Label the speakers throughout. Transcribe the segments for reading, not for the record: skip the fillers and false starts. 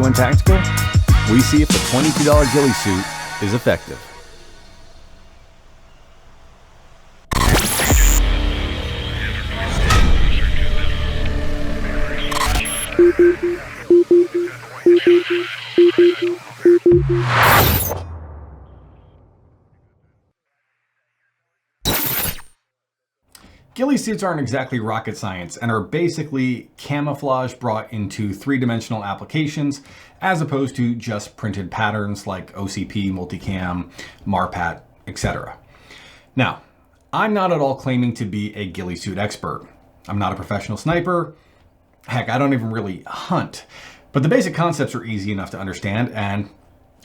Speaker 1: SPG1 Tactical, we see if the $22 ghillie suit is effective. Ghillie suits aren't exactly rocket science and are basically camouflage brought into three-dimensional applications as opposed to just printed patterns like OCP, multicam, MARPAT, etc. Now, I'm not at all claiming to be a ghillie suit expert. I'm not a professional sniper. Heck, I don't even really hunt. But the basic concepts are easy enough to understand, and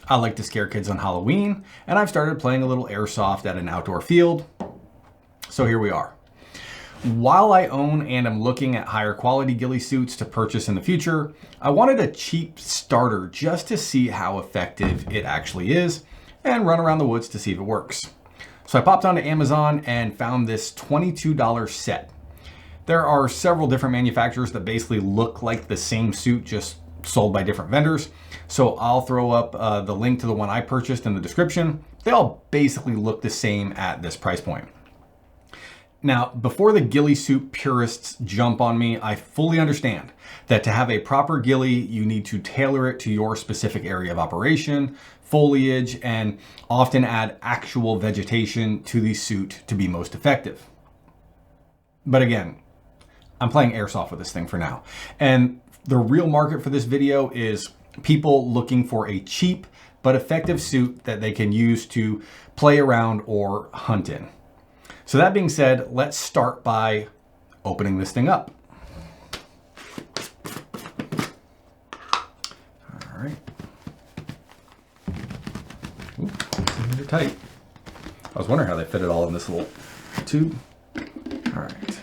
Speaker 1: I like to scare kids on Halloween, and I've started playing a little airsoft at an outdoor field. So here we are. While I own and am looking at higher quality ghillie suits to purchase in the future, I wanted a cheap starter just to see how effective it actually is and run around the woods to see if it works. So I popped onto Amazon and found this $22 set. There are several different manufacturers that basically look like the same suit, just sold by different vendors. So I'll throw up the link to the one I purchased in the description. They all basically look the same at this price point. Now, before the ghillie suit purists jump on me, I fully understand that to have a proper ghillie, you need to tailor it to your specific area of operation, foliage, and often add actual vegetation to the suit to be most effective. But again, I'm playing airsoft with this thing for now. And the real market for this video is people looking for a cheap but effective suit that they can use to play around or hunt in. So that being said, let's start by opening this thing up. All right. Ooh, they're tight. I was wondering how they fit it all in this little tube. All right.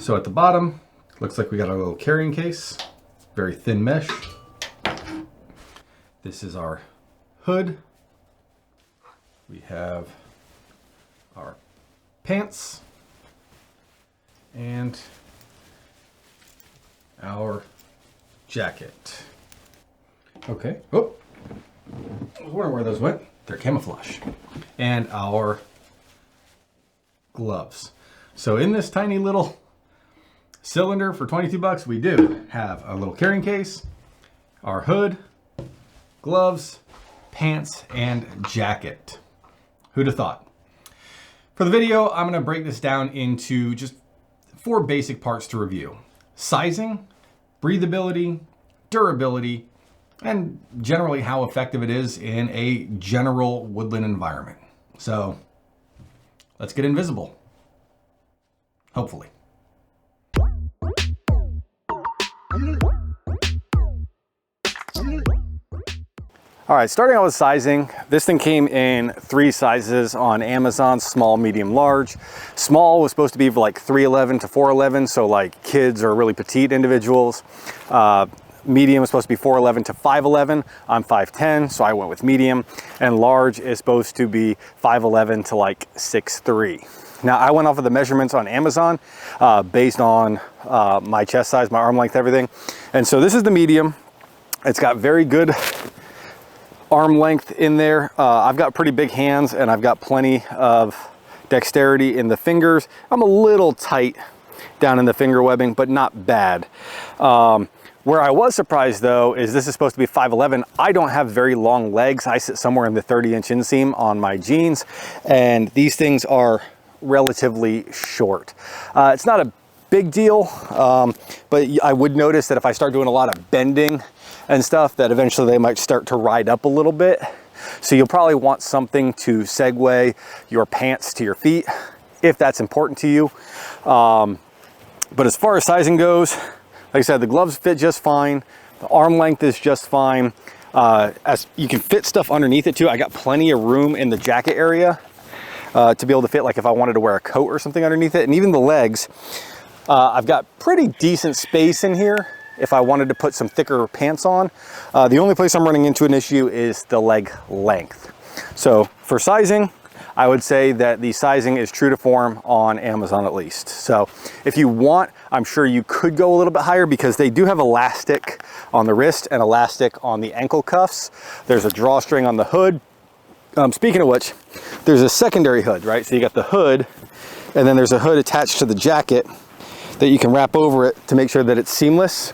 Speaker 1: So at the bottom, looks like we got a little carrying case, very thin mesh. This is our hood. We have our pants and our jacket. Okay. Oh, I was wondering where those went. They're camouflage. And our gloves. So in this tiny little cylinder for 22 bucks, we do have a little carrying case, our hood, gloves, pants, and jacket. Who'd have thought? For the video, I'm gonna break this down into just 4 basic parts to review: sizing, breathability, durability, and generally how effective it is in a general woodland environment. So let's get invisible. Hopefully. All right, starting out with sizing, this thing came in 3 sizes on Amazon: small, medium, large. Small was supposed to be like 3'11" to 4'11", so like kids or really petite individuals. Medium is supposed to be 4'11" to 5'11". I'm 5'10", so I went with medium. And large is supposed to be 5'11" to like 6'3". Now, I went off of the measurements on Amazon based on my chest size, my arm length, everything. And so this is the medium. It's got very good arm length in there. I've got pretty big hands and I've got plenty of dexterity in the fingers. I'm a little tight down in the finger webbing, but not bad. Where I was surprised though is this is supposed to be 5'11". I don't have very long legs. I sit somewhere in the 30-inch inseam on my jeans, and these things are relatively short. It's not a big deal, but I would notice that if I start doing a lot of bending and stuff, that eventually they might start to ride up a little bit. So you'll probably want something to segue your pants to your feet if that's important to you. But as far as sizing goes, like I said, the gloves fit just fine. The arm length is just fine. As you can fit stuff underneath it too. I got plenty of room in the jacket area to be able to fit, like if I wanted to wear a coat or something underneath it. And even the legs, I've got pretty decent space in here if I wanted to put some thicker pants on. The only place I'm running into an issue is the leg length. So for sizing,
Speaker 2: I would say that the sizing is true to form on Amazon at least. So if you want, I'm sure you could go a little bit higher because they do have elastic on the wrist and elastic on the ankle cuffs. There's a drawstring on the hood. Speaking of which, there's a secondary hood, right? So you got the hood, and then there's a hood attached to the jacket that you can wrap over it to make sure that it's seamless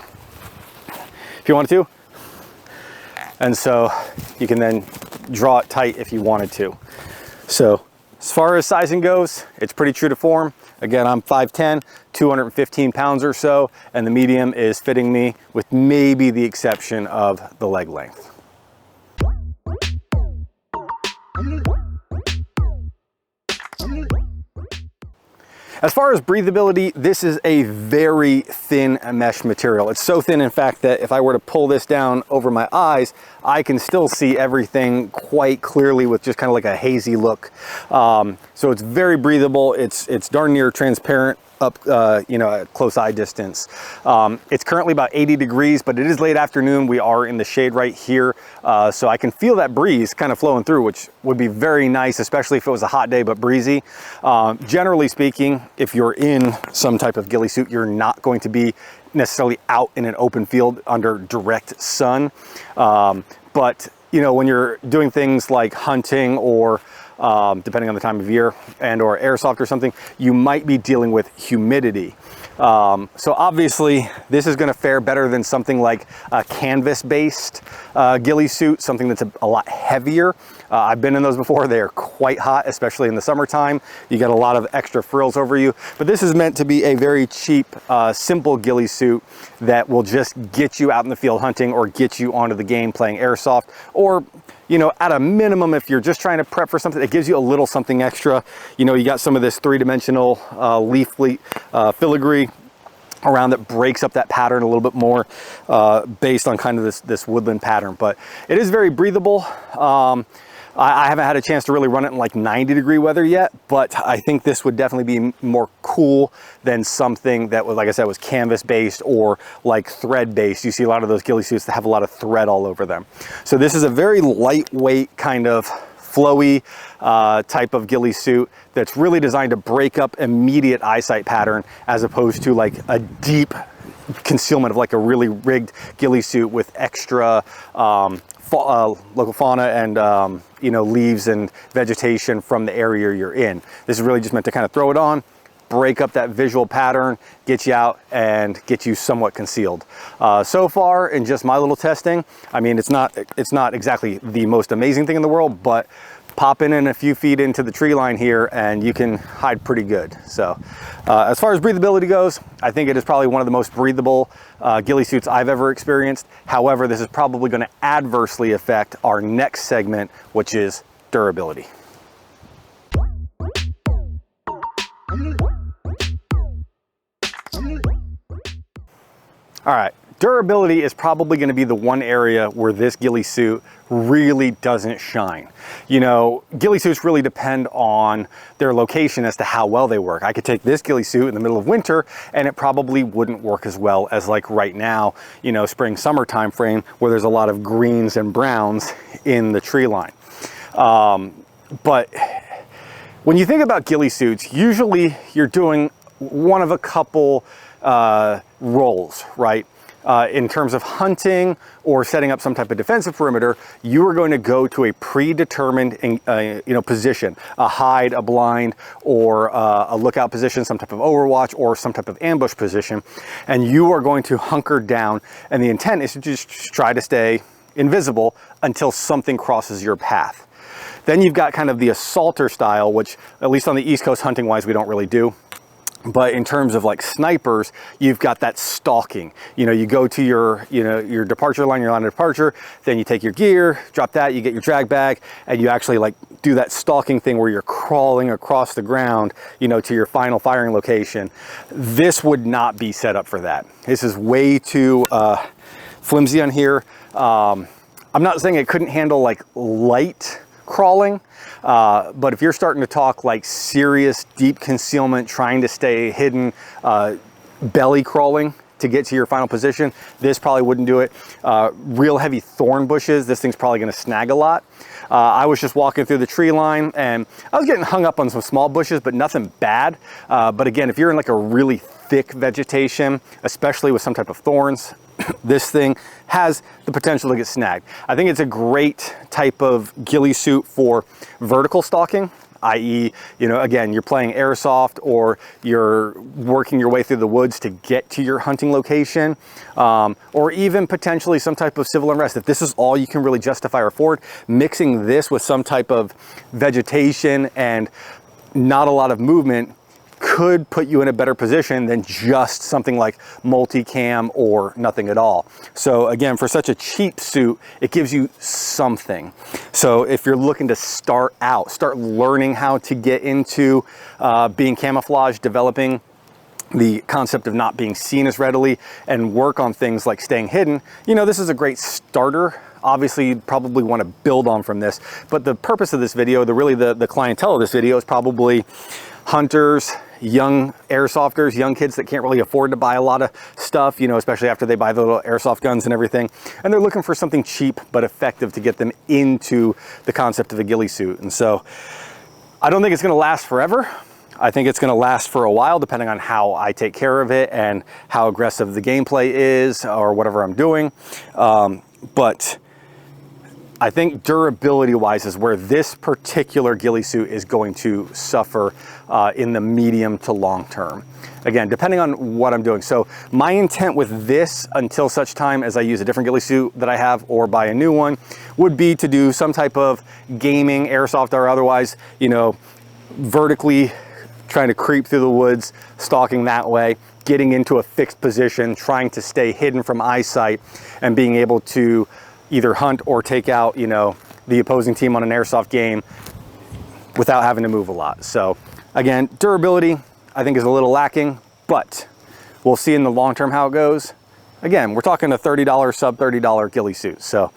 Speaker 2: if you wanted to. And so you can then draw it tight if you wanted to. So as far as sizing goes, it's pretty true to form. Again, I'm 5'10", 215 pounds or so, and the medium is fitting me with maybe the exception of the leg length. As far as breathability, this is a very thin mesh material. It's so thin, in fact, that if I were to pull this down over my eyes, I can still see everything quite clearly with just kind of like a hazy look. So it's very breathable. It's darn near transparent up, you know, at close eye distance. It's currently about 80 degrees, but it is late afternoon. We are in the shade right here. So I can feel that breeze kind of flowing through, which would be very nice, especially if it was a hot day, but breezy. Generally speaking, if you're in some type of ghillie suit, you're not going to be necessarily out in an open field under direct sun. But, you know, when you're doing things like hunting or depending on the time of year and or airsoft or something, you might be dealing with humidity. So obviously this is going to fare better than something like a canvas-based ghillie suit, something that's a lot heavier. I've been in those before. They are quite hot, especially in the summertime. You get a lot of extra frills over you, but this is meant to be a very cheap, simple ghillie suit that will just get you out in the field hunting or get you onto the game playing airsoft, or, you know, at a minimum, if you're just trying to prep for something, it gives you a little something extra. You know, you got some of this three-dimensional leaf filigree around that breaks up that pattern a little bit more based on kind of this woodland pattern, but it is very breathable. I haven't had a chance to really run it in like 90-degree weather yet, but I think this would definitely be more cool than something that was, like I said, was canvas-based or like thread-based. You see a lot of those ghillie suits that have a lot of thread all over them. So this is a very lightweight kind of flowy type of ghillie suit that's really designed to break up immediate eyesight pattern as opposed to like a deep concealment of like a really rigged ghillie suit with extra local fauna and you know, leaves and vegetation from the area you're in. This is really just meant to kind of throw it on, break up that visual pattern, get you out and get you somewhat concealed. So far in just my little testing, I mean, it's not exactly the most amazing thing in the world, but popping in a few feet into the tree line here and you can hide pretty good. So as far as breathability goes, I think it is probably one of the most breathable ghillie suits I've ever experienced. However, this is probably going to adversely affect our next segment, which is durability. All right, durability is probably going to be the one area where this ghillie suit really doesn't shine. You know, ghillie suits really depend on their location as to how well they work. I could take this ghillie suit in the middle of winter and it probably wouldn't work as well as like right now, you know, spring, summer time frame where there's a lot of greens and browns in the tree line. But when you think about ghillie suits, usually you're doing one of a couple roles, right? In terms of hunting or setting up some type of defensive perimeter, you are going to go to a predetermined you know, position, a hide, a blind, or a lookout position, some type of overwatch or some type of ambush position, and you are going to hunker down, and the intent is to just try to stay invisible until something crosses your path. Then you've got kind of the assaulter style, which at least on the East Coast hunting wise, we don't really do. But in terms of like snipers, you've got that stalking. You know, you go to your, you know, your departure line, your line of departure, then you take your gear, drop that, you get your drag bag, and you actually like do that stalking thing where you're crawling across the ground, you know, to your final firing location. This would not be set up for that. This is way too flimsy on here. I'm not saying it couldn't handle like light crawling, but if you're starting to talk like serious deep concealment, trying to stay hidden, belly crawling to get to your final position, this probably wouldn't do it. Real heavy thorn bushes, this thing's probably gonna snag a lot. I was just walking through the tree line and I was getting hung up on some small bushes, but nothing bad. But again, if you're in like a really thick vegetation, especially with some type of thorns, this thing has the potential to get snagged. I think it's a great type of ghillie suit for vertical stalking, i.e., you know, again, you're playing airsoft or you're working your way through the woods to get to your hunting location, or even potentially some type of civil unrest. If this is all you can really justify or afford, mixing this with some type of vegetation and not a lot of movement could put you in a better position than just something like multicam or nothing at all. So again, for such a cheap suit, it gives you something. So if you're looking to start learning how to get into being camouflaged, developing the concept of not being seen as readily, and work on things like staying hidden, you know, this is a great starter. Obviously, you'd probably want to build on from this, but the purpose of this video, the clientele of this video is probably hunters, young airsofters, young kids that can't really afford to buy a lot of stuff, you know, especially after they buy the little airsoft guns and everything. And they're looking for something cheap but effective to get them into the concept of a ghillie suit. And so I don't think it's going to last forever. I think it's going to last for a while, depending on how I take care of it and how aggressive the gameplay is or whatever I'm doing. But I think durability wise is where this particular ghillie suit is going to suffer in the medium to long term. Again, depending on what I'm doing. So my intent with this, until such time as I use a different ghillie suit that I have or buy a new one, would be to do some type of gaming, airsoft or otherwise, you know, vertically trying to creep through the woods, stalking that way, getting into a fixed position, trying to stay hidden from eyesight, and being able to either hunt or take out, you know, the opposing team on an airsoft game without having to move a lot. So again, durability I think is a little lacking, but we'll see in the long term how it goes. Again, we're talking a $30, sub $30 ghillie suit. So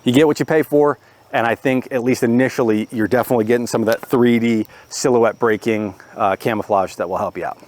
Speaker 2: you get what you pay for. And I think at least initially, you're definitely getting some of that 3D silhouette breaking camouflage that will help you out.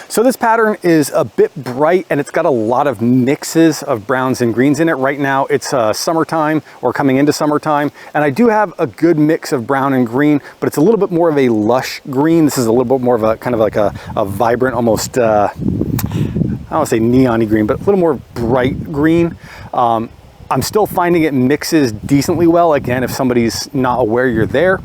Speaker 2: So this pattern is a bit bright and it's got a lot of mixes of browns and greens in it. Right now it's summertime or coming into summertime, and I do have a good mix of brown and green, but it's a little bit more of a lush green. This is a little bit more of a kind of like a vibrant, almost, I don't want to say neon-y green, but a little more bright green. I'm still finding it mixes decently well, again, if somebody's not aware you're there.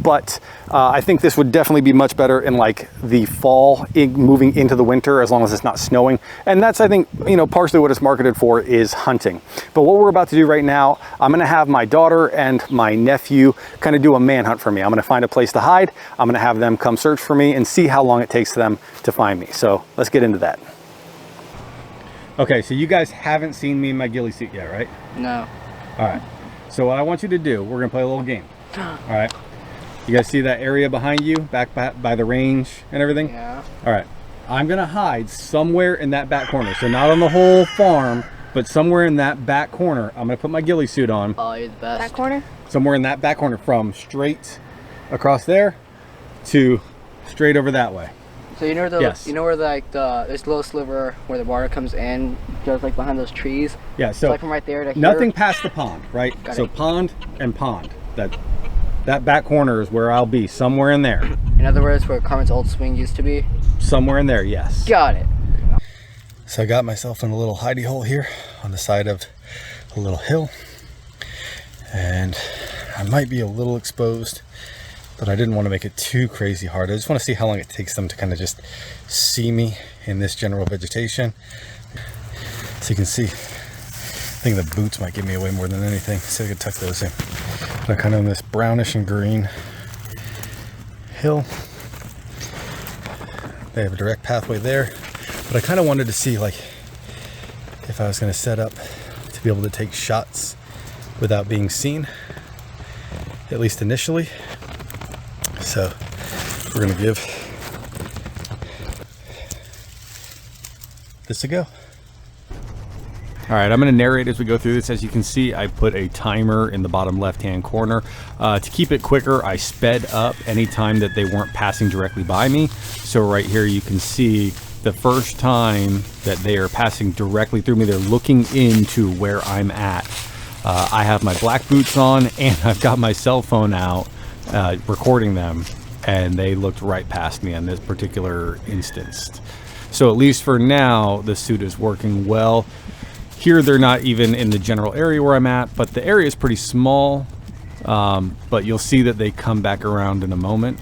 Speaker 2: But I think this would definitely be much better in like the fall, moving into the winter, as long as it's not snowing. And that's, I think, you know, partially what it's marketed for is hunting. But what we're about to do right now, I'm gonna have my daughter and my nephew kind of do a manhunt for me. I'm gonna find a place to hide. I'm gonna have them come search for me and see how long it takes them to find me. So let's get into that. Okay, so you guys haven't seen me in my ghillie suit yet, right?
Speaker 3: No.
Speaker 2: All right. So what I want you to do, we're gonna play a little game. All right. You guys see that area behind you, back by the range and everything?
Speaker 3: Yeah.
Speaker 2: All right. I'm gonna hide somewhere in that back corner. So not on the whole farm, but somewhere in that back corner. I'm gonna put my ghillie suit on.
Speaker 3: Oh, you're the best.
Speaker 4: Back corner?
Speaker 2: Somewhere in that back corner, from straight across there to straight over that way.
Speaker 3: So you know the,
Speaker 2: Yes.
Speaker 3: you know where like this little sliver where the water comes in, just like behind those trees.
Speaker 2: Yeah. So
Speaker 3: like from right there to
Speaker 2: nothing
Speaker 3: here.
Speaker 2: past the pond, right?
Speaker 3: Got
Speaker 2: So
Speaker 3: it.
Speaker 2: pond and pond. That back corner is where I'll be, somewhere in there.
Speaker 3: In other words, where Carmen's old swing used to be.
Speaker 2: Somewhere in there, yes.
Speaker 3: Got it.
Speaker 2: So I got myself in a little hidey hole here on the side of a little hill. And I might be a little exposed, but I didn't want to make it too crazy hard. I just want to see how long it takes them to kind of just see me in this general vegetation. So you can see, I think the boots might give me away more than anything. So I could tuck those in. But I'm kind of in this brownish and green hill. They have a direct pathway there. But I kind of wanted to see, like, if I was going to set up to be able to take shots without being seen, at least initially. So we're going to give this a go.
Speaker 1: All right, I'm going to narrate as we go through this. As you can see, I put a timer in the bottom left-hand corner. To keep it quicker, I sped up any time that they weren't passing directly by me. So right here, you can see the first time that they are passing directly through me, they're looking into where I'm at. I have my black boots on, and I've got my cell phone out recording them, and they looked right past me on this particular instance. So at least for now, the suit is working well. Here, they're not even in the general area where I'm at, but the area is pretty small. But you'll see that they come back around in a moment.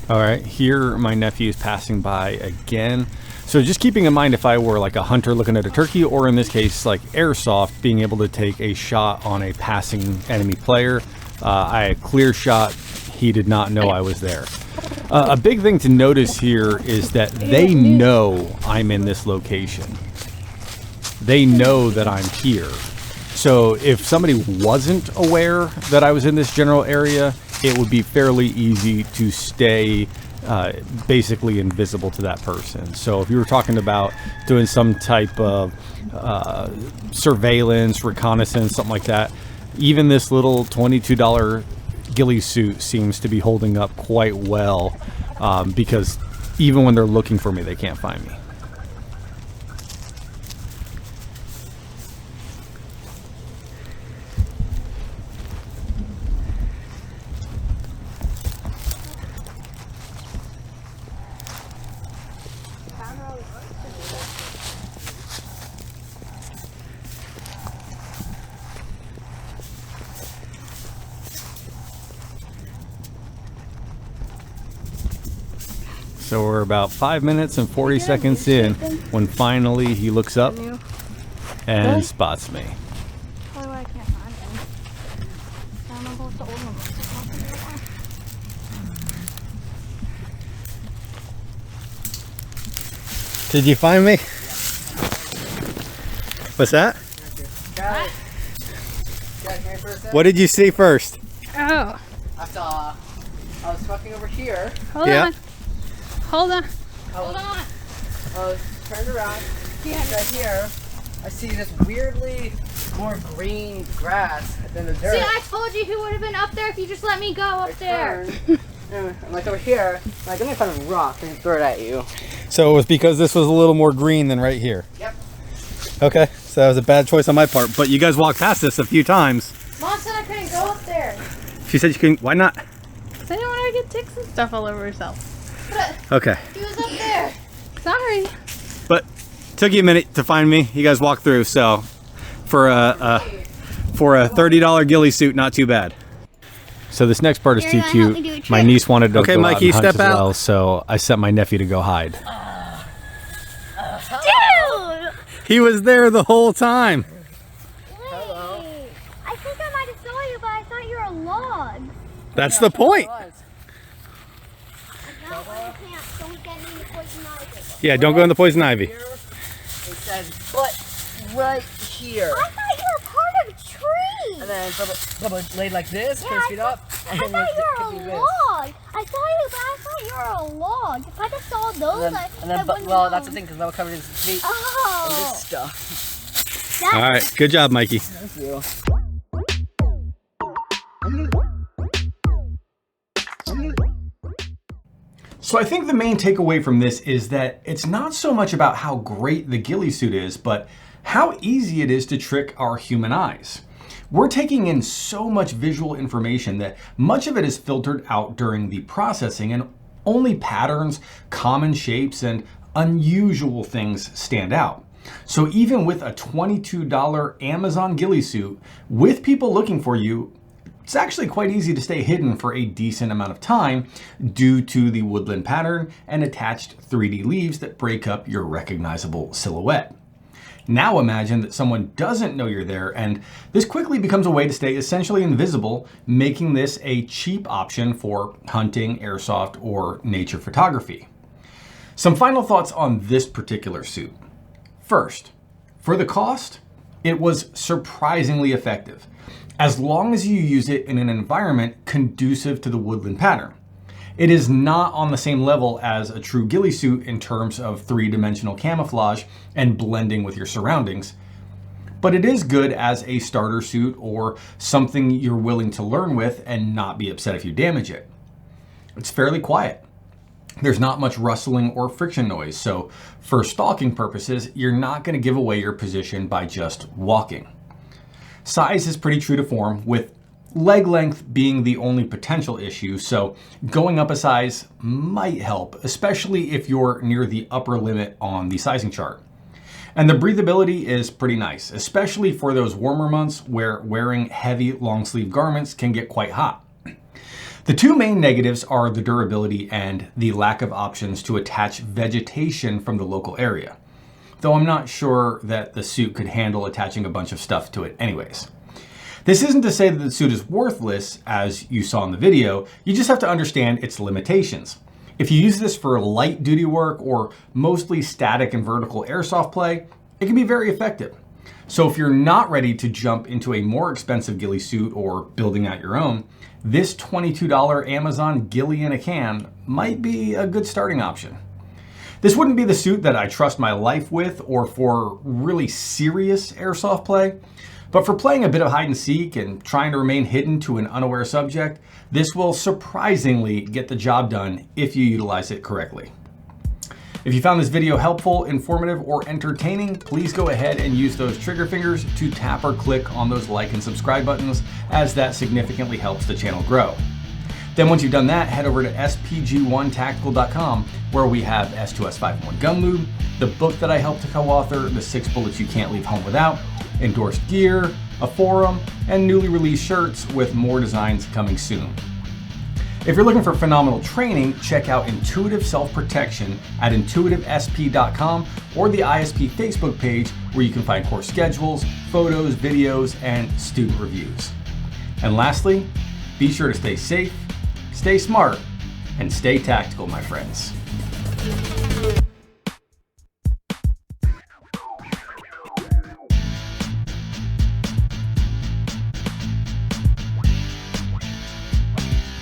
Speaker 1: All right, here my nephew is passing by again. So just keeping in mind, if I were like a hunter looking at a turkey, or in this case like airsoft, being able to take a shot on a passing enemy player, I had clear shot. He did not know I was there. A big thing to notice here is that they know I'm in this location. They know that I'm here. So if somebody wasn't aware that I was in this general area, it would be fairly easy to stay basically invisible to that person. So if you were talking about doing some type of surveillance, reconnaissance, something like that, even this little $22 ghillie suit seems to be holding up quite well, because even when they're looking for me, they can't find me. So we're about 5 minutes and 40 seconds in when finally he looks up and spots me.
Speaker 4: Probably why I can't find him. I don't know what's the old one.
Speaker 2: Did you find me? What's that? What did you see first?
Speaker 4: Oh.
Speaker 3: I was fucking over here.
Speaker 4: Hold on. Hold on.
Speaker 3: Hold on. I was turned around. Right here, I see this weirdly more green grass than the dirt.
Speaker 4: See, I told you he would have been up there if you just let me go up there.
Speaker 3: I'm like over here. I'm like, let me find a rock and throw it at you.
Speaker 2: So it was because this was a little more green than right here.
Speaker 3: Yep.
Speaker 2: Okay, so that was a bad choice on my part, but you guys walked past this a few times.
Speaker 4: Mom said I couldn't go up there.
Speaker 2: She said you couldn't. Why not?
Speaker 4: Because I didn't want her to get ticks and stuff all over herself. But
Speaker 2: Okay.
Speaker 4: he was up there. Sorry.
Speaker 2: But took you a minute to find me. You guys walked through, so for a $30 ghillie suit, not too bad.
Speaker 1: So this next part is too
Speaker 4: You're gonna help me do a
Speaker 1: cute.
Speaker 4: trick.
Speaker 1: My niece wanted to
Speaker 2: Okay,
Speaker 1: go
Speaker 2: Mikey,
Speaker 1: out and hunt
Speaker 2: step
Speaker 1: as
Speaker 2: out.
Speaker 1: well, so I sent my nephew to go hide.
Speaker 4: Dude!
Speaker 2: He was there the whole time.
Speaker 4: Hello. I think I might have saw you, but I thought you were a log.
Speaker 2: That's the point.
Speaker 4: Don't get me in the poison ivy.
Speaker 2: Yeah, don't go in the poison ivy.
Speaker 3: It says, but right here.
Speaker 4: I thought you were part of a tree.
Speaker 3: And then Bubba laid like this, put his feet up, and
Speaker 4: I
Speaker 3: then
Speaker 4: thought you
Speaker 3: kicked
Speaker 4: were
Speaker 3: me
Speaker 4: a
Speaker 3: this.
Speaker 4: log. I thought you were a log. If I just saw those,
Speaker 3: And then,
Speaker 4: wouldn't
Speaker 3: well,
Speaker 4: know.
Speaker 3: that's the thing, because Bubba covered his feet in
Speaker 4: Oh.
Speaker 3: this stuff.
Speaker 2: All right, good job, Mikey.
Speaker 3: Thank you.
Speaker 1: So I think the main takeaway from this is that it's not so much about how great the ghillie suit is, but how easy it is to trick our human eyes. We're taking in so much visual information that much of it is filtered out during the processing, and only patterns, common shapes, and unusual things stand out. So even with a $22 Amazon ghillie suit, with people looking for you, it's actually quite easy to stay hidden for a decent amount of time due to the woodland pattern and attached 3D leaves that break up your recognizable silhouette. Now imagine that someone doesn't know you're there, and this quickly becomes a way to stay essentially invisible, making this a cheap option for hunting, airsoft, or nature photography. Some final thoughts on this particular suit. First, for the cost, it was surprisingly effective, as long as you use it in an environment conducive to the woodland pattern. It is not on the same level as a true ghillie suit in terms of three-dimensional camouflage and blending with your surroundings, but it is good as a starter suit or something you're willing to learn with and not be upset if you damage it. It's fairly quiet. There's not much rustling or friction noise, so for stalking purposes, you're not going to give away your position by just walking. Size is pretty true to form, with leg length being the only potential issue, so going up a size might help, especially if you're near the upper limit on the sizing chart. And the breathability is pretty nice, especially for those warmer months where wearing heavy long sleeve garments can get quite hot. The two main negatives are the durability and the lack of options to attach vegetation from the local area, though I'm not sure that the suit could handle attaching a bunch of stuff to it anyways. This isn't to say that the suit is worthless, as you saw in the video, you just have to understand its limitations. If you use this for light duty work or mostly static and vertical airsoft play, it can be very effective. So if you're not ready to jump into a more expensive ghillie suit or building out your own, this $22 Amazon ghillie in a can might be a good starting option. This wouldn't be the suit that I trust my life with or for really serious airsoft play, but for playing a bit of hide and seek and trying to remain hidden to an unaware subject, this will surprisingly get the job done if you utilize it correctly. If you found this video helpful, informative, or entertaining, please go ahead and use those trigger fingers to tap or click on those like and subscribe buttons, as that significantly helps the channel grow. Then once you've done that, head over to SPG1Tactical.com, where we have S2S Gun Lube, the book that I helped to co-author, the 6 Bullets You Can't Leave Home Without, endorsed gear, a forum, and newly released shirts with more designs coming soon. If you're looking for phenomenal training, check out Intuitive Self-Protection at intuitivesp.com or the ISP Facebook page, where you can find course schedules, photos, videos, and student reviews. And lastly, be sure to stay safe, stay smart, and stay tactical, my friends.